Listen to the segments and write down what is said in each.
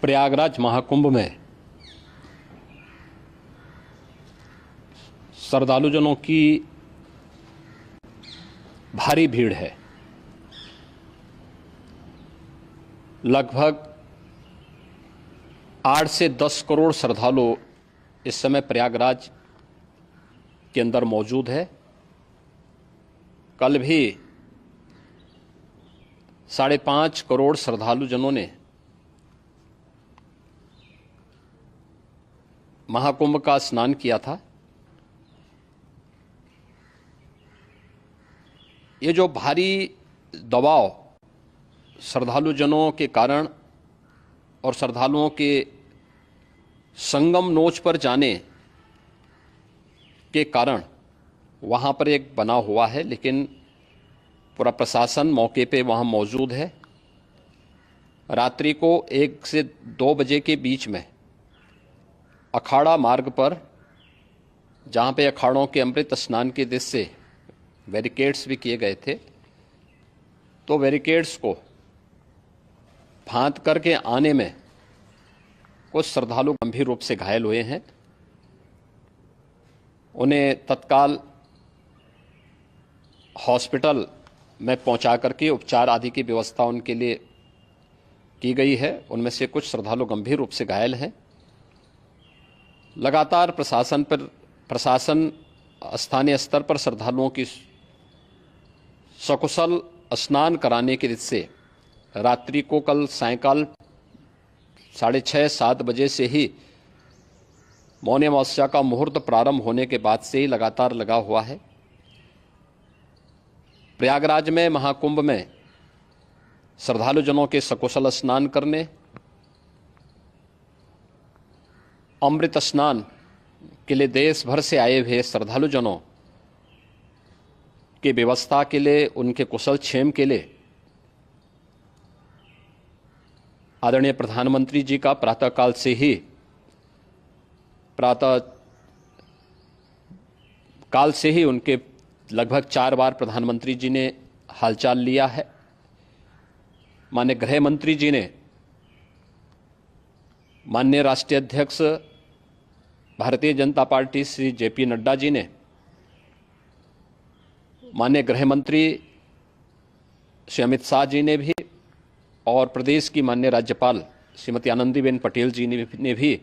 प्रयागराज महाकुंभ में श्रद्धालुजनों की भारी भीड़ है। लगभग 8 से 10 करोड़ श्रद्धालु इस समय प्रयागराज के अंदर मौजूद है। कल भी 5.5 करोड़ श्रद्धालुजनों ने महाकुंभ का स्नान किया था। ये जो भारी दबाव श्रद्धालुजनों के कारण और श्रद्धालुओं के संगम नोच पर जाने के कारण वहाँ पर एक बना हुआ है, लेकिन पूरा प्रशासन मौके पे वहाँ मौजूद है। रात्रि को 1 से 2 बजे के बीच में अखाड़ा मार्ग पर, जहाँ पे अखाड़ों के अमृत स्नान के दृश्य से बैरिकेड्स भी किए गए थे, तो बैरिकेड्स को फांद करके आने में कुछ श्रद्धालु गंभीर रूप से घायल हुए हैं। उन्हें तत्काल हॉस्पिटल में पहुंचा करके उपचार आदि की व्यवस्था उनके लिए की गई है। उनमें से कुछ श्रद्धालु गंभीर रूप से घायल हैं। लगातार प्रशासन स्थानीय स्तर पर श्रद्धालुओं की सकुशल स्नान कराने के दृष्टि से रात्रि को कल सायंकाल 6:30-7 बजे से ही मौनी अमावस्या का मुहूर्त प्रारंभ होने के बाद से ही लगातार लगा हुआ है। प्रयागराज में महाकुंभ में श्रद्धालुजनों के सकुशल स्नान करने, अमृत स्नान के लिए देश भर से आए हुए श्रद्धालुजनों की व्यवस्था के लिए, उनके कुशल क्षेम के लिए आदरणीय प्रधानमंत्री जी का प्रातःकाल से ही उनके लगभग 4 बार प्रधानमंत्री जी ने हालचाल लिया है। माननीय गृह मंत्री जी ने, माननीय राष्ट्रीय अध्यक्ष भारतीय जनता पार्टी श्री JP नड्डा जी ने, माननीय गृह मंत्री श्री अमित शाह जी ने भी, और प्रदेश की माननीय राज्यपाल श्रीमती आनंदीबेन पटेल जी ने भी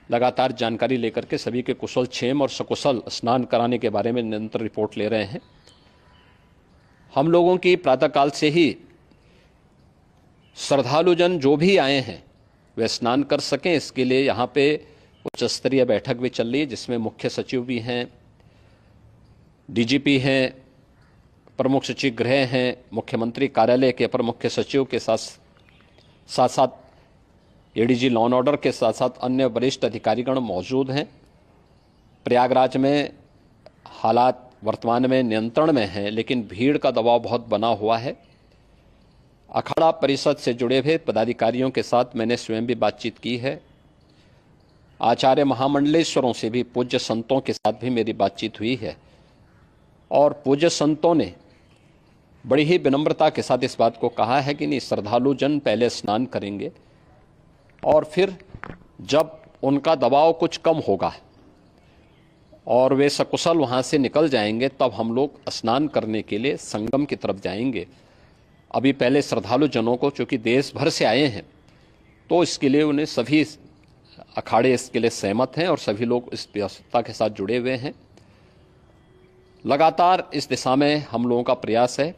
लगातार जानकारी लेकर के सभी के कुशल क्षेम और सकुशल स्नान कराने के बारे में निरंतर रिपोर्ट ले रहे हैं। हम लोगों की प्रातःकाल से ही श्रद्धालुजन जो भी आए हैं वे स्नान कर सकें, इसके लिए यहाँ पे उच्च स्तरीय बैठक भी चल रही है, जिसमें मुख्य सचिव भी हैं, DGP हैं, प्रमुख सचिव गृह हैं, मुख्यमंत्री कार्यालय के अपर मुख्य सचिव के साथ साथ ADG लॉ एंड ऑर्डर के साथ साथ अन्य वरिष्ठ अधिकारीगण मौजूद हैं। प्रयागराज में हालात वर्तमान में नियंत्रण में हैं, लेकिन भीड़ का दबाव बहुत बना हुआ है। अखाड़ा परिषद से जुड़े हुए पदाधिकारियों के साथ मैंने स्वयं भी बातचीत की है। आचार्य महामंडलेश्वरों से भी, पूज्य संतों के साथ भी मेरी बातचीत हुई है, और पूज्य संतों ने बड़ी ही विनम्रता के साथ इस बात को कहा है कि नहीं, श्रद्धालु जन पहले स्नान करेंगे और फिर जब उनका दबाव कुछ कम होगा और वे सकुशल वहाँ से निकल जाएंगे, तब हम लोग स्नान करने के लिए संगम की तरफ जाएंगे। अभी पहले श्रद्धालु जनों को, चूँकि देश भर से आए हैं, तो इसके लिए उन्हें सभी अखाड़े इसके लिए सहमत हैं और सभी लोग इस व्यवस्था के साथ जुड़े हुए हैं। लगातार इस दिशा में हम लोगों का प्रयास है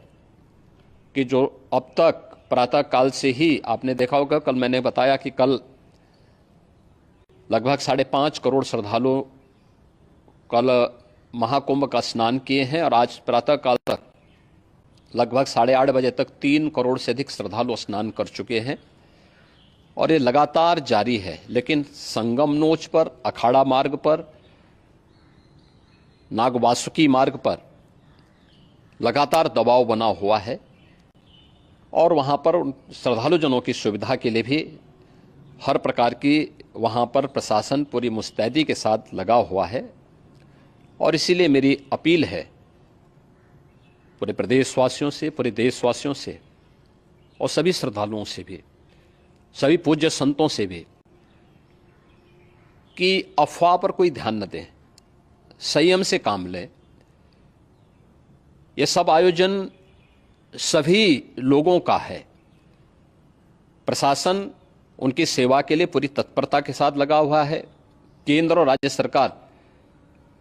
कि जो अब तक प्रातःकाल से ही आपने देखा होगा, कल मैंने बताया कि कल लगभग 5.5 करोड़ श्रद्धालु कल महाकुंभ का स्नान किए हैं, और आज प्रातःकाल तक लगभग 8:30 बजे तक 3 करोड़ से अधिक श्रद्धालु स्नान कर चुके हैं, और ये लगातार जारी है। लेकिन संगम नोच पर, अखाड़ा मार्ग पर, नागवासुकी मार्ग पर लगातार दबाव बना हुआ है, और वहाँ पर श्रद्धालुजनों की सुविधा के लिए भी हर प्रकार की वहाँ पर प्रशासन पूरी मुस्तैदी के साथ लगा हुआ है। और इसीलिए मेरी अपील है पूरे प्रदेशवासियों से, पूरे देशवासियों से और सभी श्रद्धालुओं से भी, सभी पूज्य संतों से भी कि अफवाह पर कोई ध्यान न दें, संयम से काम लें। ये सब आयोजन सभी लोगों का है। प्रशासन उनकी सेवा के लिए पूरी तत्परता के साथ लगा हुआ है। केंद्र और राज्य सरकार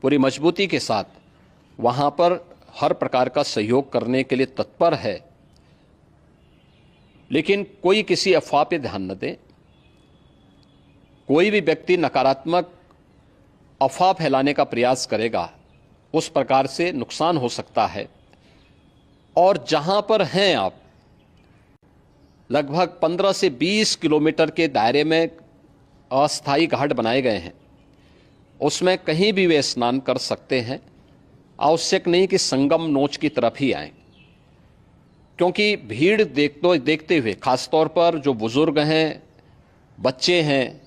पूरी मजबूती के साथ वहां पर हर प्रकार का सहयोग करने के लिए तत्पर है। लेकिन कोई किसी अफवाह पे ध्यान न दे। कोई भी व्यक्ति नकारात्मक अफवाह फैलाने का प्रयास करेगा, उस प्रकार से नुकसान हो सकता है। और जहां पर हैं आप, लगभग 15 से 20 किलोमीटर के दायरे में अस्थायी घाट बनाए गए हैं, उसमें कहीं भी वे स्नान कर सकते हैं। आवश्यक नहीं कि संगम नोच की तरफ ही आएं, क्योंकि भीड़ देखते हुए खासतौर पर जो बुजुर्ग हैं, बच्चे हैं,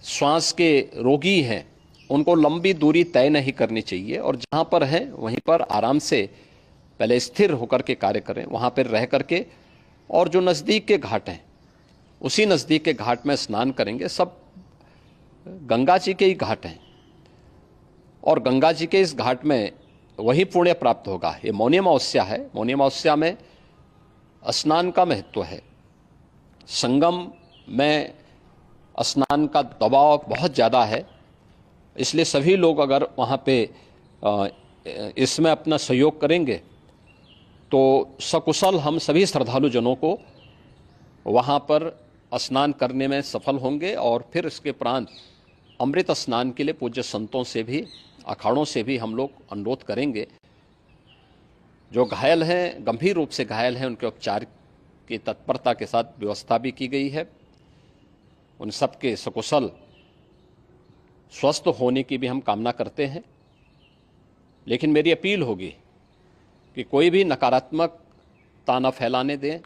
श्वास के रोगी हैं, उनको लंबी दूरी तय नहीं करनी चाहिए। और जहां पर हैं वहीं पर आराम से पहले स्थिर होकर के कार्य करें, वहां पर रह करके। और जो नज़दीक के घाट हैं, उसी नज़दीक के घाट में स्नान करेंगे। सब गंगा जी के ही घाट हैं और गंगा जी के इस घाट में वही पुण्य प्राप्त होगा। ये मौनी अमावस्या है। मौनी अमावस्या में स्नान का महत्व है। संगम में स्नान का दबाव बहुत ज़्यादा है, इसलिए सभी लोग अगर वहाँ पे इसमें अपना सहयोग करेंगे तो सकुशल हम सभी श्रद्धालु जनों को वहाँ पर स्नान करने में सफल होंगे। और फिर इसके उपरांत अमृत स्नान के लिए पूज्य संतों से भी, अखाड़ों से भी हम लोग अनुरोध करेंगे। जो घायल हैं, गंभीर रूप से घायल हैं, उनके उपचार की तत्परता के साथ व्यवस्था भी की गई है। उन सबके सकुशल स्वस्थ होने की भी हम कामना करते हैं। लेकिन मेरी अपील होगी कि कोई भी नकारात्मकता न फैलाने दें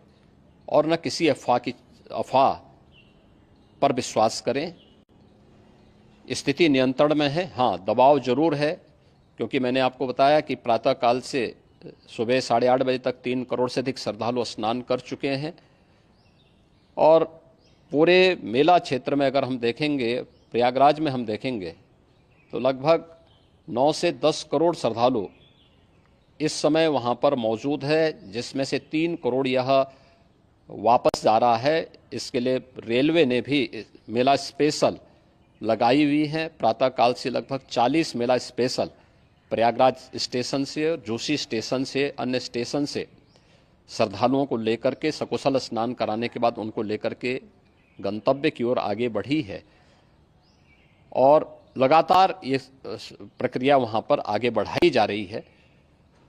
और न किसी अफवाह पर विश्वास करें। स्थिति नियंत्रण में है। हाँ, दबाव जरूर है, क्योंकि मैंने आपको बताया कि प्रातःकाल से सुबह 8:30 बजे तक 3 करोड़ से अधिक श्रद्धालु स्नान कर चुके हैं। और पूरे मेला क्षेत्र में अगर हम देखेंगे, प्रयागराज में हम देखेंगे तो लगभग 9 से 10 करोड़ श्रद्धालु इस समय वहाँ पर मौजूद है, जिसमें से 3 करोड़ यह वापस जा रहा है। इसके लिए रेलवे ने भी मेला स्पेशल लगाई हुई है। प्रातःकाल से लगभग 40 मेला स्पेशल प्रयागराज स्टेशन से, जोशी स्टेशन से, अन्य स्टेशन से श्रद्धालुओं को लेकर के सकुशल स्नान कराने के बाद उनको लेकर के गंतव्य की ओर आगे बढ़ी है। और लगातार ये प्रक्रिया वहाँ पर आगे बढ़ाई जा रही है।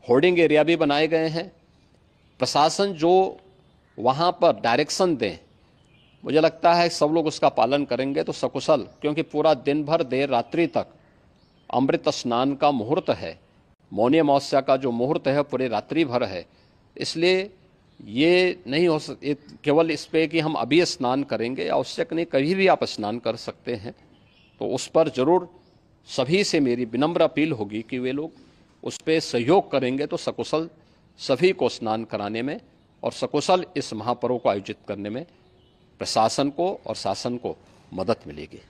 होर्डिंग एरिया भी बनाए गए हैं। प्रशासन जो वहाँ पर डायरेक्शन दें, मुझे लगता है सब लोग उसका पालन करेंगे तो सकुशल, क्योंकि पूरा दिन भर देर रात्रि तक अमृत स्नान का मुहूर्त है। मौनी अमावस्या का जो मुहूर्त है पूरे रात्रि भर है। इसलिए ये नहीं हो केवल इस पे कि हम अभी स्नान करेंगे, आवश्यक नहीं, कभी भी आप स्नान कर सकते हैं। तो उस पर जरूर सभी से मेरी विनम्र अपील होगी कि वे लोग उस पर सहयोग करेंगे तो सकुशल सभी को स्नान कराने में और सकुशल इस महापर्व को आयोजित करने में प्रशासन को और शासन को मदद मिलेगी।